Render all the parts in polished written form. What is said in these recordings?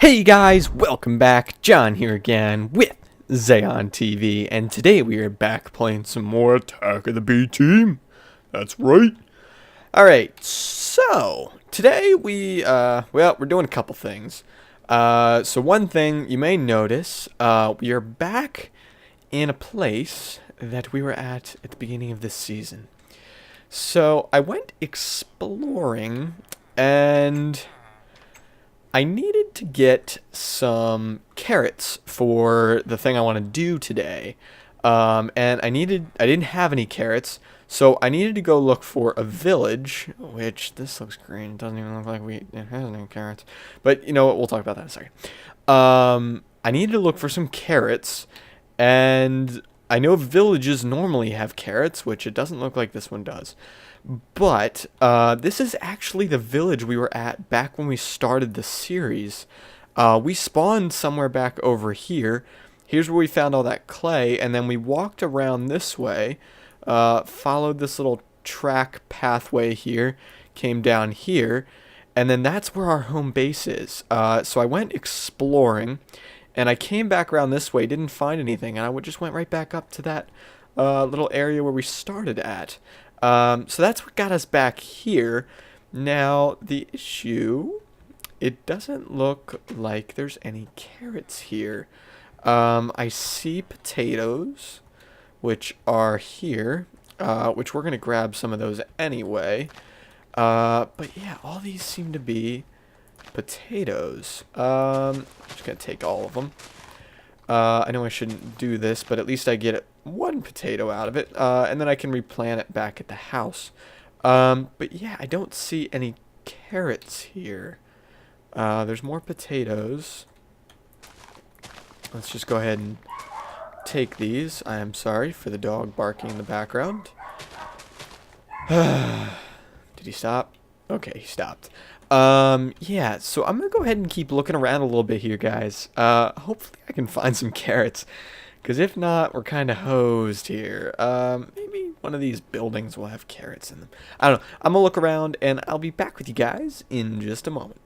Hey guys, welcome back. John here again with Zayon TV, and today we are back playing some more Attack of the B Team. That's right. Alright, so today we're doing a couple things. So one thing you may notice, we are back in a place that we were at the beginning of this season. So I went exploring and I needed to get some carrots for the thing I want to do today. And I didn't have any carrots, so I needed to go look for a village, which this looks green. It doesn't even look like it has any carrots. But you know what, we'll talk about that in a second. I needed to look for some carrots, and I know villages normally have carrots, which it doesn't look like this one does. But this is actually the village we were at back when we started the series. We spawned somewhere back over here. Here's where we found all that clay, and then we walked around this way, followed this little track pathway here, came down here, and then that's where our home base is. So I went exploring, and I came back around this way, didn't find anything, and I just went right back up to that little area where we started at. So that's what got us back here. Now, the issue, it doesn't look like there's any carrots here. I see potatoes, which are here, which we're going to grab some of those anyway. But yeah, all these seem to be potatoes. I'm just going to take all of them. I know I shouldn't do this, but at least I get one potato out of it, and then I can replant it back at the house. But yeah, I don't see any carrots here. There's more potatoes. Let's just go ahead and take these. I am sorry for the dog barking in the background. Did he stop? Okay, he stopped. Yeah, so I'm gonna go ahead and keep looking around a little bit here, guys. Hopefully I can find some carrots, because if not, we're kind of hosed here. Maybe one of these buildings will have carrots in them. I don't know. I'm gonna look around, and I'll be back with you guys in just a moment.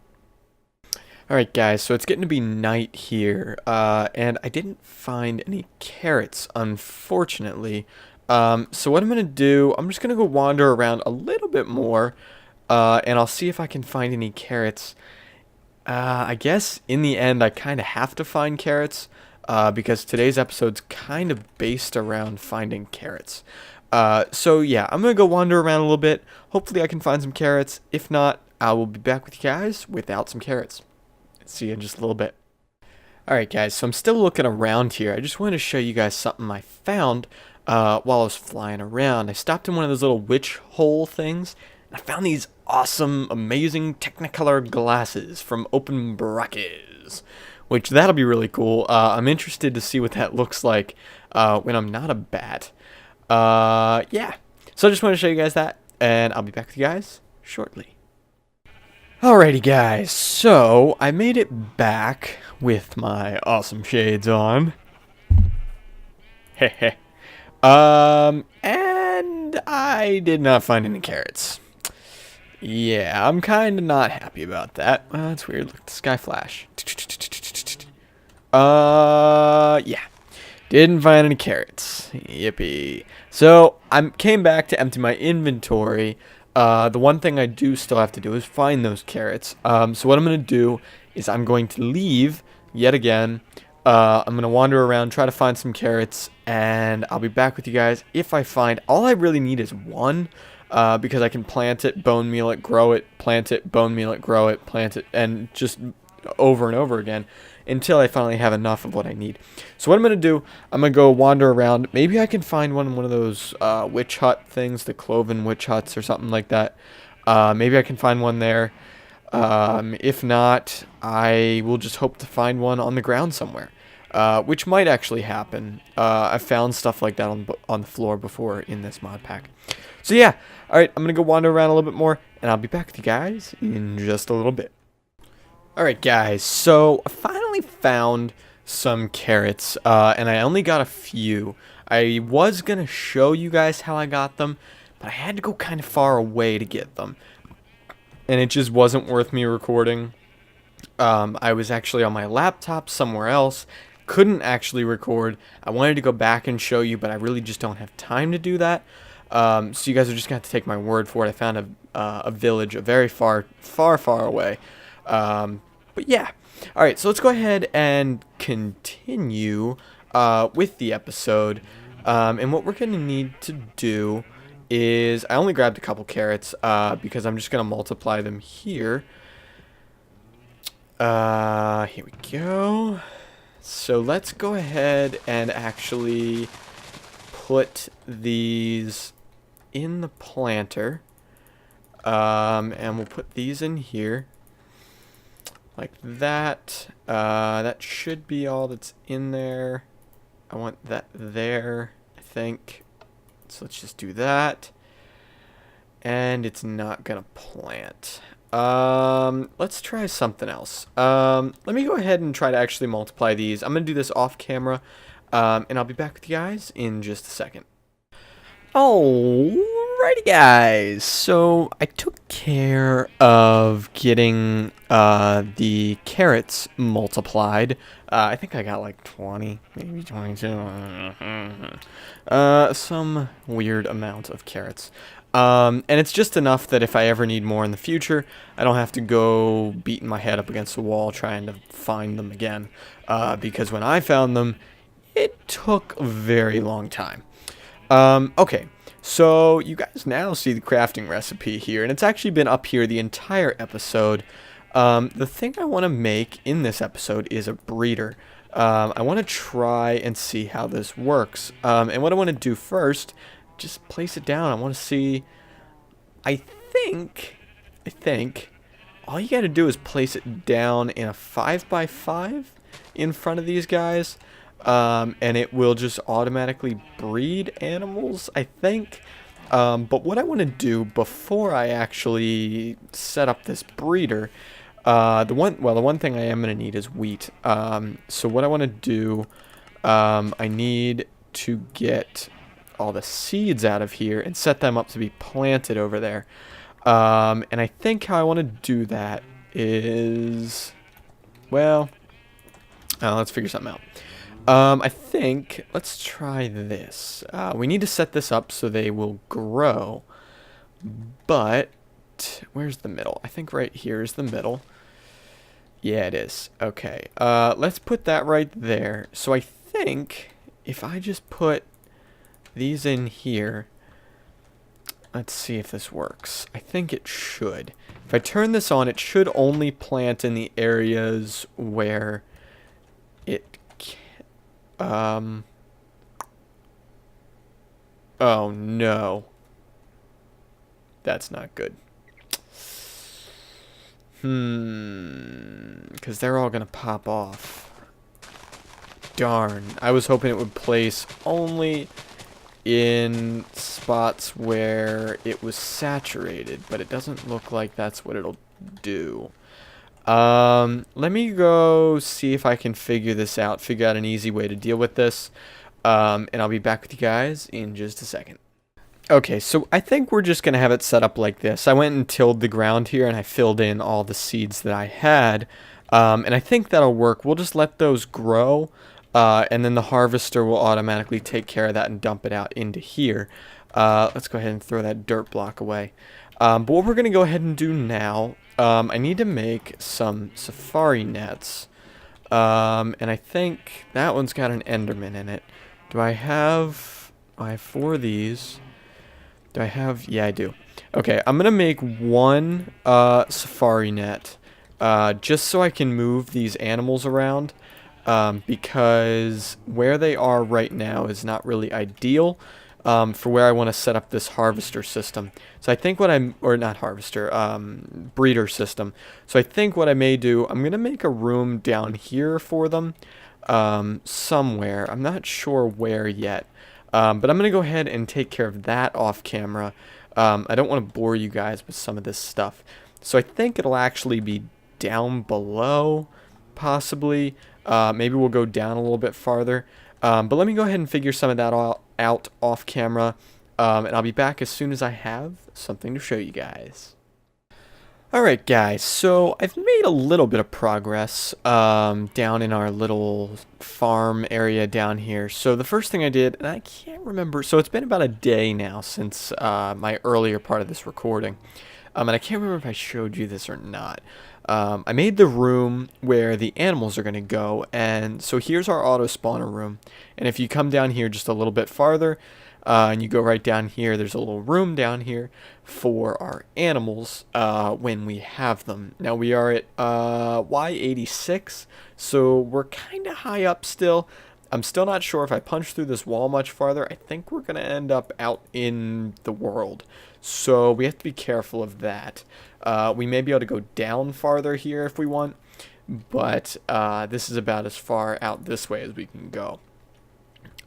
Alright, guys, so it's getting to be night here, and I didn't find any carrots, unfortunately. So what I'm gonna do, I'm just gonna go wander around a little bit more, and I'll see if I can find any carrots. I guess in the end I kind of have to find carrots, because today's episode's kind of based around finding carrots. So yeah, I'm going to go wander around a little bit. Hopefully I can find some carrots. If not, I will be back with you guys without some carrots. See you in just a little bit. Alright guys, so I'm still looking around here. I just wanted to show you guys something I found while I was flying around. I stopped in one of those little witch hole things, and I found these awesome, amazing Technicolor glasses from Open Brackets, which that'll be really cool. I'm interested to see what that looks like when I'm not a bat. Yeah, so I just want to show you guys that, and I'll be back with you guys shortly. Alrighty guys, so I made it back with my awesome shades on. Heh. And I did not find any carrots. Yeah, I'm kind of not happy about that. That's weird. Look at the sky flash. Yeah. Didn't find any carrots. Yippee. So, I came back to empty my inventory. The one thing I do still have to do is find those carrots. So what I'm going to do is I'm going to leave yet again. I'm going to wander around, try to find some carrots, and I'll be back with you guys if I find. All I really need is one. Because I can plant it, bone meal it, grow it, plant it, bone meal it, grow it, plant it, and just over and over again until I finally have enough of what I need. So what I'm going to do, I'm going to go wander around. Maybe I can find one in one of those witch hut things, the cloven witch huts or something like that. Maybe I can find one there. If not, I will just hope to find one on the ground somewhere. Which might actually happen. I've found stuff like that on the floor before in this mod pack. So yeah, alright, I'm going to go wander around a little bit more, and I'll be back with you guys in just a little bit. Alright guys, so I finally found some carrots, and I only got a few. I was going to show you guys how I got them, but I had to go kind of far away to get them. And it just wasn't worth me recording. I was actually on my laptop somewhere else, couldn't actually record. I wanted to go back and show you, but I really just don't have time to do that. So you guys are just going to have to take my word for it. I found a village a very far away. But yeah. All right, so let's go ahead and continue with the episode. And what we're going to need to do is, I only grabbed a couple carrots because I'm just going to multiply them here. Here we go. So let's go ahead and actually put these in the planter. And we'll put these in here. Like that. That should be all that's in there. I want that there, I think. So let's just do that. And it's not gonna plant. Let's try something else. Let me go ahead and try to actually multiply these. I'm gonna do this off camera, and I'll be back with you guys in just a second. Alrighty, guys. So I took care of getting the carrots multiplied. I think I got like 20, maybe 22. Some weird amount of carrots. And it's just enough that if I ever need more in the future, I don't have to go beating my head up against the wall trying to find them again. Because when I found them, it took a very long time. Okay, so you guys now see the crafting recipe here, and it's actually been up here the entire episode. The thing I want to make in this episode is a breeder. I want to try and see how this works. And what I want to do first, just place it down. I want to see, I think, all you got to do is place it down in a 5x5 in front of these guys. And it will just automatically breed animals, I think. But what I want to do before I actually set up this breeder, the one thing I am going to need is wheat. So what I want to do, I need to get all the seeds out of here and set them up to be planted over there. And I think how I want to do that is, well, let's figure something out. I think, let's try this. We need to set this up so they will grow. But, where's the middle? I think right here is the middle. Yeah, it is. Okay, let's put that right there. So I think, if I just put these in here, let's see if this works. I think it should. If I turn this on, it should only plant in the areas where it oh no. That's not good. Because they're all gonna pop off. Darn. I was hoping it would place only in spots where it was saturated, but it doesn't look like that's what it'll do. Let me go see if I can figure this out, figure out an easy way to deal with this, and I'll be back with you guys in just a second. Okay, so I think we're just going to have it set up like this. I went and tilled the ground here, and I filled in all the seeds that I had, and I think that'll work. We'll just let those grow, and then the harvester will automatically take care of that and dump it out into here. Let's go ahead and throw that dirt block away. But what we're going to go ahead and do now, I need to make some safari nets. And I think that one's got an Enderman in it. I have 4 of these. Do I have? Yeah, I do. Okay, I'm going to make one safari net just so I can move these animals around. Because where they are right now is not really ideal for where I want to set up this harvester system. So I think what not harvester, breeder system. So I think what I may do, I'm going to make a room down here for them somewhere. I'm not sure where yet. But I'm going to go ahead and take care of that off camera. I don't want to bore you guys with some of this stuff. So I think it'll actually be down below, possibly. Maybe we'll go down a little bit farther. But let me go ahead and figure some of that out off camera. And I'll be back as soon as I have something to show you guys. Alright guys, so I've made a little bit of progress down in our little farm area down here. So the first thing I did, and I can't remember, so it's been about a day now since my earlier part of this recording. And I can't remember if I showed you this or not. I made the room where the animals are going to go, and so here's our auto spawner room. And if you come down here just a little bit farther, and you go right down here, there's a little room down here for our animals when we have them. Now we are at Y86, so we're kind of high up still. I'm still not sure if I punch through this wall much farther. I think we're going to end up out in the world. So we have to be careful of that. We may be able to go down farther here if we want, but this is about as far out this way as we can go.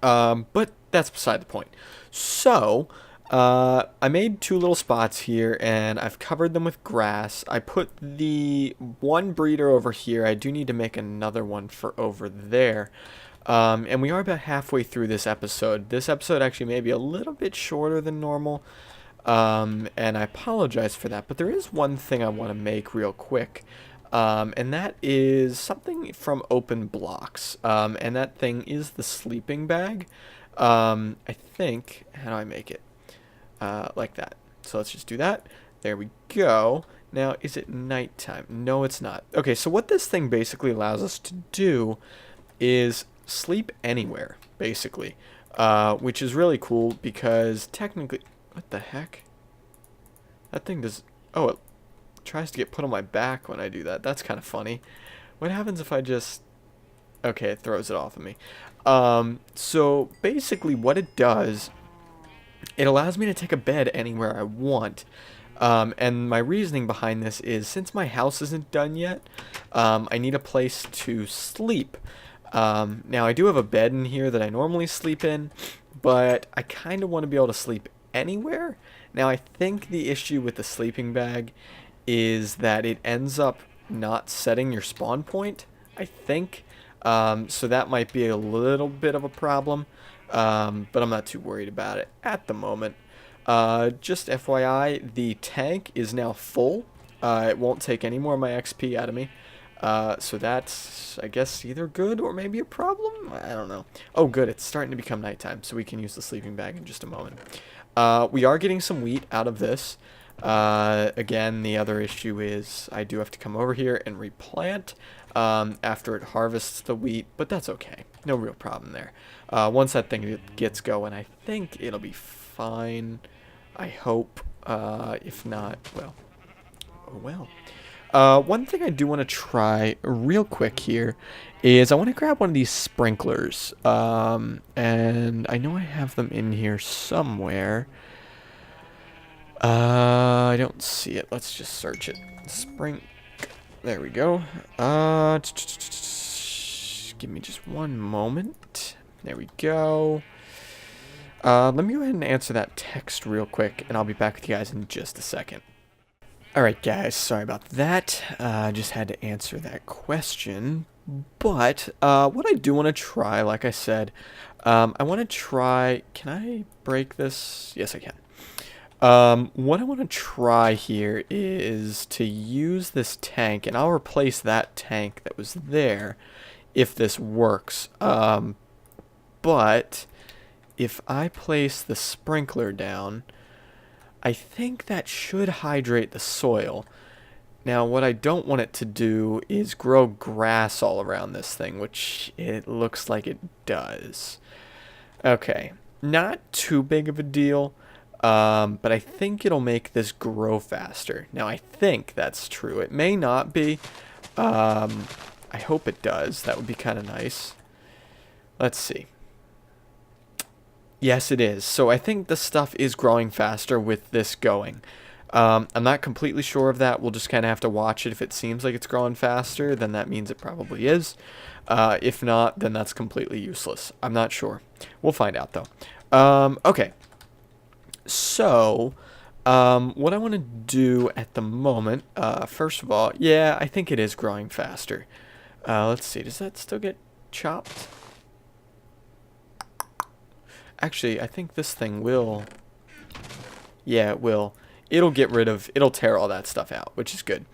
But that's beside the point. So, I made two little spots here, and I've covered them with grass. I put the one breeder over here. I do need to make another one for over there. And we are about halfway through this episode. This episode actually may be a little bit shorter than normal, and I apologize for that. But there is one thing I want to make real quick. And that is something from Open Blocks. And that thing is the sleeping bag. I think, how do I make it? Like that. So let's just do that. There we go. Now, is it nighttime? No, it's not. Okay, so what this thing basically allows us to do is sleep anywhere, basically. Which is really cool because technically... What the heck? That thing does... Oh, it tries to get put on my back when I do that. That's kind of funny. What happens if I just... Okay, it throws it off of me. So basically what it does, it allows me to take a bed anywhere I want. And my reasoning behind this is since my house isn't done yet, I need a place to sleep. Now I do have a bed in here that I normally sleep in, but I kind of want to be able to sleep anywhere. Now I think the issue with the sleeping bag is that it ends up not setting your spawn point, I think. So that might be a little bit of a problem, but I'm not too worried about it at the moment. Just FYI, the tank is now full. It won't take any more of my XP out of me. So that's, I guess, either good or maybe a problem? I don't know. Oh, good, it's starting to become nighttime, so we can use the sleeping bag in just a moment. We are getting some wheat out of this. Again, the other issue is I do have to come over here and replant after it harvests the wheat, but that's okay. No real problem there. Once that thing gets going, I think it'll be fine. I hope. If not, well, oh well. One thing I do want to try real quick here is I want to grab one of these sprinklers. And I know I have them in here somewhere. I don't see it. Let's just search it. There we go. Give me just one moment. There we go. Let me go ahead and answer that text real quick, and I'll be back with you guys in just a second. Alright guys, sorry about that. Just had to answer that question. But, what I do want to try, like I said, I want to try... Can I break this? Yes, I can. What I want to try here is to use this tank, and I'll replace that tank that was there if this works. But if I place the sprinkler down, I think that should hydrate the soil. Now, what I don't want it to do is grow grass all around this thing, which it looks like it does. Okay, not too big of a deal. But I think it'll make this grow faster. Now, I think that's true. It may not be. I hope it does. That would be kind of nice. Let's see. Yes, it is. So I think the stuff is growing faster with this going. I'm not completely sure of that. We'll just kind of have to watch it. If it seems like it's growing faster, then that means it probably is. If not, then that's completely useless. I'm not sure. We'll find out, though. Okay. So, what I want to do at the moment, first of all, yeah, I think it is growing faster. Let's see, does that still get chopped? Actually, I think this thing will. Yeah, it will. it'll tear all that stuff out, which is good.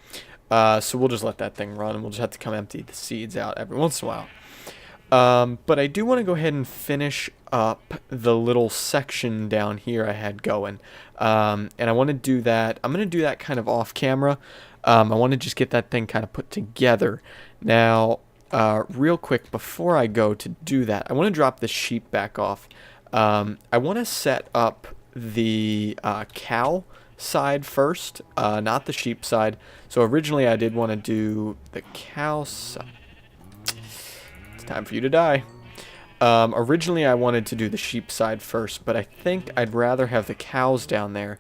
So we'll just let that thing run, and we'll just have to come empty the seeds out every once in a while. But I do want to go ahead and finish up the little section down here I had going. And I want to do that. I'm going to do that kind of off camera. I want to just get that thing kind of put together. Now, real quick, before I go to do that, I want to drop the sheep back off. I want to set up the cow side first, not the sheep side. So originally I did want to do the cow side. Time for you to die. Originally I wanted to do the sheep side first, but I think I'd rather have the cows down there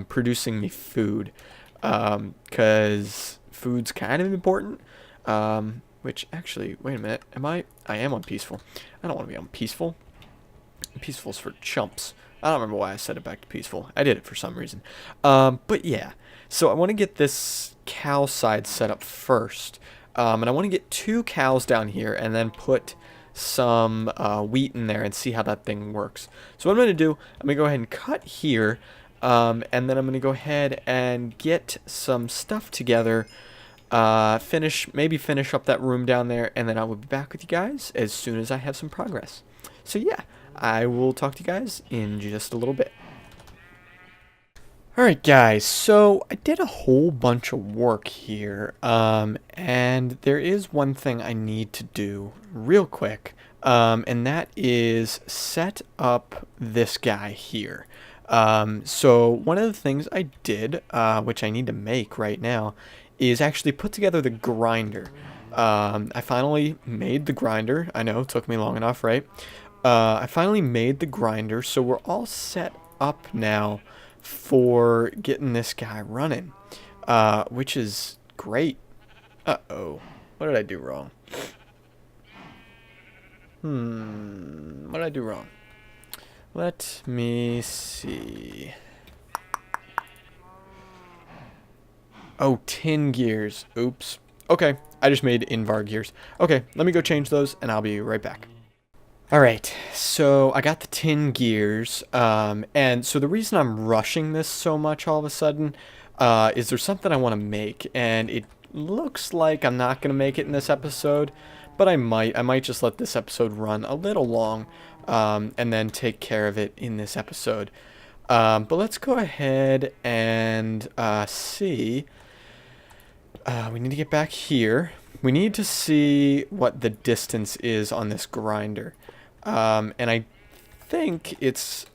producing me food, because food's kind of important. Which actually, wait a minute, I am on peaceful. I don't want to be on peaceful. Peaceful's for chumps. I don't remember why I set it back to peaceful. I did it for some reason. But yeah, so I want to get this cow side set up first. And I want to get 2 cows down here and then put some wheat in there and see how that thing works. So what I'm going to do, I'm going to go ahead and cut here, and then I'm going to go ahead and get some stuff together, maybe finish up that room down there, and then I will be back with you guys as soon as I have some progress. So yeah, I will talk to you guys in just a little bit. Alright guys, so I did a whole bunch of work here, and there is one thing I need to do real quick, and that is set up this guy here. So one of the things I did, which I need to make right now, is actually put together the grinder. I finally made the grinder. I know, it took me long enough, right? I finally made the grinder, so we're all set up now for getting this guy running, which is great. Uh-oh. What did I do wrong? What did I do wrong? Let me see. Oh, tin gears. Oops. Okay, I just made Invar gears. Okay, let me go change those, and I'll be right back. Alright, so I got the tin gears, and so the reason I'm rushing this so much all of a sudden is there's something I want to make, and it looks like I'm not going to make it in this episode, but I might just let this episode run a little long, and then take care of it in this episode. But let's go ahead and see. We need to get back here. We need to see what the distance is on this grinder. And I think it's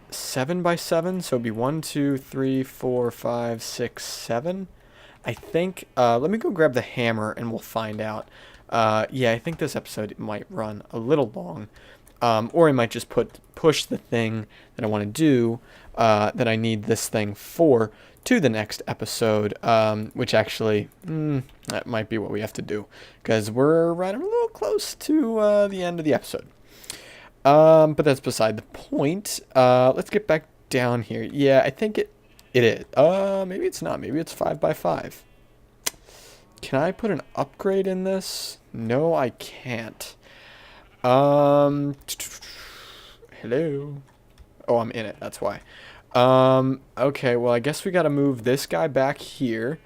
7 by 7, so it'd be 1, 2, 3, 4, 5, 6, 7. I think, let me go grab the hammer and we'll find out. Yeah, I think this episode might run a little long. Or I might just push the thing that I want to do, that I need this thing for, to the next episode, which actually, that might be what we have to do, because we're running a little close to the end of the episode. But that's beside the point. Let's get back down here. Yeah, I think it is. Maybe it's not. Maybe it's 5 by 5. Can I put an upgrade in this? No, I can't. Hello. Oh, I'm in it. That's why. Okay, well, I guess we gotta move this guy back here,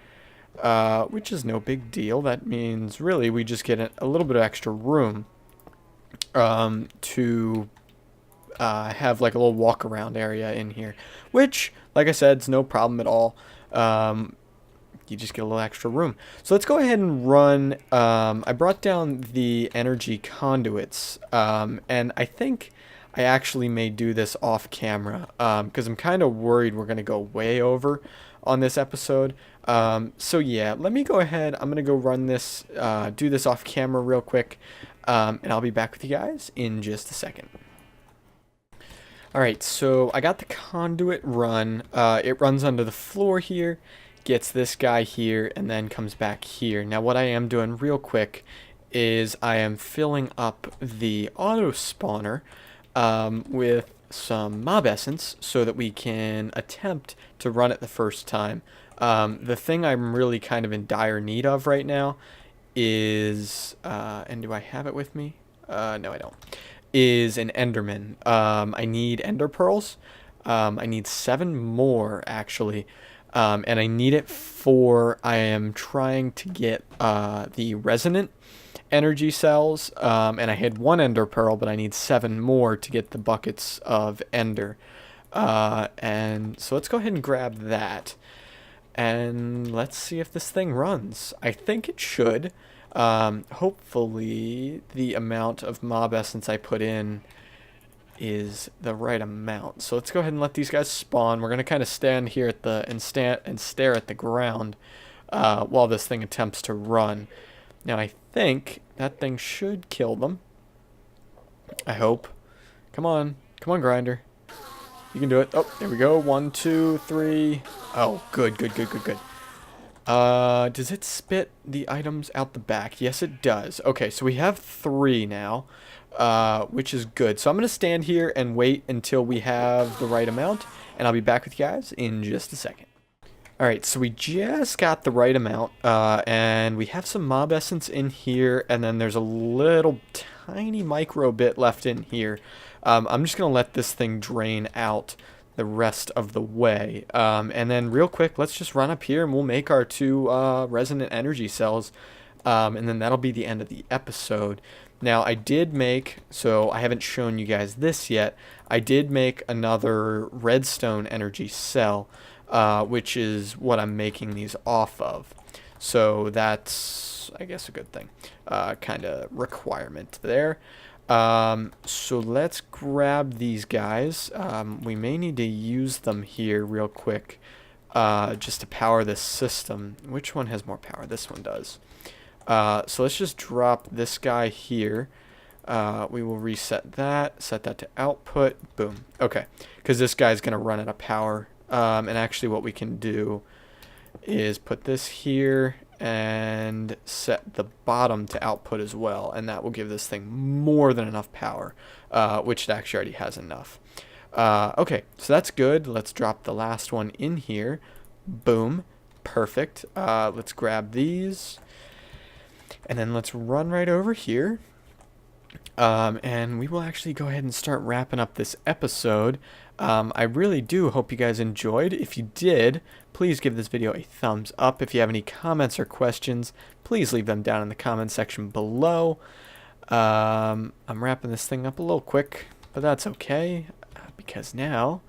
which is no big deal. That means, really, we just get a little bit of extra room, to, have, like, a little walk-around area in here, which, like I said, it's no problem at all. You just get a little extra room. So let's go ahead and run, I brought down the energy conduits, and I think I actually may do this off camera, because I'm kind of worried we're going to go way over on this episode. So yeah, let me go ahead. I'm going to go run this, do this off camera real quick, and I'll be back with you guys in just a second. Alright, so I got the conduit run. It runs under the floor here, gets this guy here, and then comes back here. Now what I am doing real quick is I am filling up the auto spawner with some mob essence so that we can attempt to run it the first time. The thing I'm really kind of in dire need of right now is, and do I have it with me? No, I don't. Is an Enderman. I need Ender Pearls. I need 7 more, actually. And I need it for, I am trying to get the resonant energy cells. And I had 1 ender pearl, but I need 7 more to get the buckets of ender. And so let's go ahead and grab that. And let's see if this thing runs. I think it should. Hopefully the amount of mob essence I put in is the right amount. So let's go ahead and let these guys spawn. We're gonna kind of stand here at the and stare at the ground while this thing attempts to run. Now I think that thing should kill them. I hope. Come on, grinder. You can do it. Oh, there we go. 1, 2, 3. Oh, good. Does it spit the items out the back? Yes, it does. Okay, so we have 3 now, which is good. So I'm going to stand here and wait until we have the right amount, and I'll be back with you guys in just a second. Alright, so we just got the right amount, and we have some mob essence in here, and then there's a little tiny micro bit left in here. I'm just going to let this thing drain out the rest of the way. And then real quick, let's just run up here and we'll make our 2 resonant energy cells. And then that'll be the end of the episode. Now, I did make, so I haven't shown you guys this yet, I did make another redstone energy cell, which is what I'm making these off of. So that's, I guess, a good thing. Kind of requirement there. So let's grab these guys. We may need to use them here real quick, just to power this system. Which one has more power? This one does. So let's just drop this guy here. We will reset that, set that to output. Boom. Okay, because this guy's going to run out of power. And actually what we can do is put this here and set the bottom to output as well, and that will give this thing more than enough power, which it actually already has enough. Okay, so that's good. Let's drop the last one in here. Boom. Perfect. Let's grab these, and then let's run right over here. And we will actually go ahead and start wrapping up this episode. I really do hope you guys enjoyed. If you did, please give this video a thumbs up. If you have any comments or questions, please leave them down in the comment section below. I'm wrapping this thing up a little quick, but that's okay, because now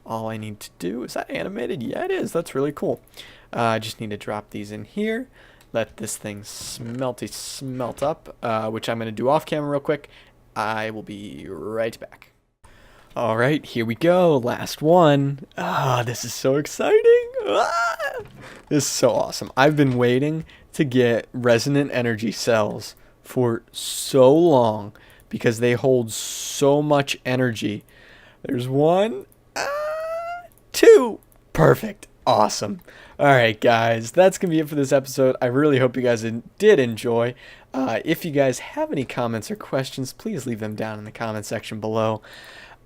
all I need to do, is that animated? Yeah, it is. That's really cool. I just need to drop these in here. Let this thing smelt up, which I'm going to do off camera real quick. I will be right back. Alright, here we go. Last one. This is so exciting. This is so awesome. I've been waiting to get resonant energy cells for so long because they hold so much energy. There's 1, 2. Perfect. Awesome. Alright guys, that's going to be it for this episode. I really hope you guys did enjoy. If you guys have any comments or questions, please leave them down in the comment section below.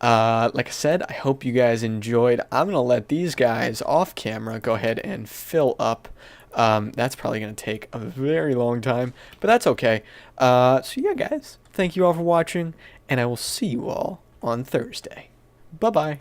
Like I said, I hope you guys enjoyed. I'm going to let these guys off camera go ahead and fill up. That's probably going to take a very long time, but that's okay. So yeah guys, thank you all for watching, and I will see you all on Thursday. Bye-bye.